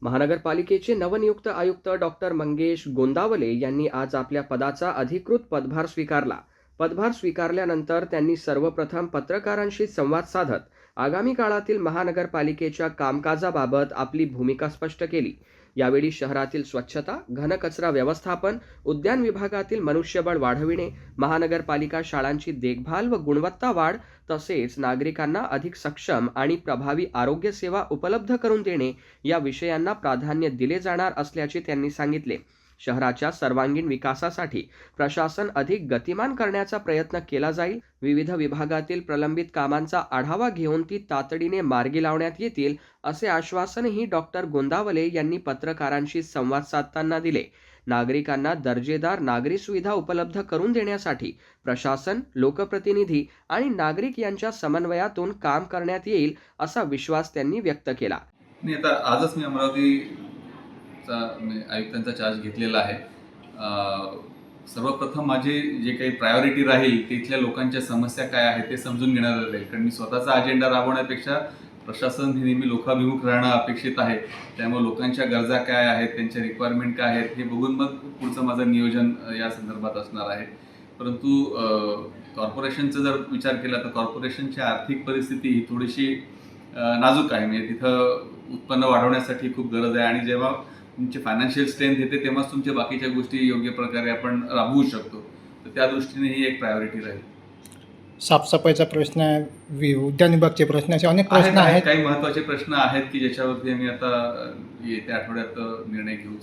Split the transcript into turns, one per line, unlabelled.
महानगरपालिकेचे नवनियुक्त आयुक्त डॉक्टर मंगेश गोंदावले यांनी आज आपल्या पदाचा अधिकृत पदभार स्वीकारला. पदभार स्वीकारल्यानंतर त्यांनी सर्वप्रथम पत्रकारांशी संवाद साधत आगामी काळातील महानगरपालिकेच्या कामकाजाबाबत आपली भूमिका स्पष्ट केली. यावेळी शहरातील स्वच्छता, घनकचरा व्यवस्थापन, उद्यान विभागातील मनुष्यबळ वाढविणे, महानगरपालिका शाळांची देखभाल व गुणवत्ता वाढ तसेच नागरिकांना अधिक सक्षम आणि प्रभावी आरोग्य सेवा उपलब्ध करून देणे या विषयांना प्राधान्य दिले जाणार असल्याचे त्यांनी सांगितले. शहराच्या सर्वांगीण विकासासाठी प्रशासन अधिक गतिमान करण्याचा प्रयत्न केला जाईल. विविध विभागातील प्रलंबित कामांचा आढावा घेऊन ती तातडीने मार्गी लावण्यात येतील असे आश्वासनही डॉक्टर गोंदावले यांनी पत्रकारांशी संवाद साधताना दिले. नागरिकांना दर्जेदार नागरी सुविधा उपलब्ध करून देण्यासाठी प्रशासन, लोकप्रतिनिधी आणि नागरिक यांच्या समन्वयातून काम करण्यात येईल असा विश्वास त्यांनी व्यक्त केला.
आजच मी अमरावतीचा आयुक्तांचा चार्ज घेतलेला आहे. सर्वप्रथम माझी जे काही प्रायोरिटी राहील तिथल्या लोकांच्या समस्या काय आहेत ते समजून घेण्यात राहील. कारण मी स्वतःचा अजेंडा राबवण्यापेक्षा प्रशासन हे नेहमी लोकाभिमुख राहणं अपेक्षित आहे. त्यामुळे लोकांच्या गरजा काय आहेत, त्यांच्या रिक्वायरमेंट काय आहेत हे बघून मग पुढचं माझं नियोजन या संदर्भात असणार आहे. परंतु कॉर्पोरेशनचा जर विचार केला तर कॉर्पोरेशनची आर्थिक परिस्थिती ही थोडीशी नाजूक आहे. म्हणजे तिथं उत्पन्न वाढवण्यासाठी खूप गरज आहे आणि जेव्हा तुमची फायनान्शियल स्ट्रेंथ येते तेव्हाच तुमच्या बाकीच्या गोष्टी योग्य प्रकारे आपण राबवू शकतो. तर त्या दृष्टीने ही एक प्रायोरिटी राहील.
साफसफाईचा प्रश्न आहे, उद्यान विभागचे प्रश्न, असे अनेक प्रश्न आहेत.
काही महत्त्वाचे प्रश्न आहेत की ज्याच्यावरती आम्ही आता येत्या आठवड्यात निर्णय घेऊ.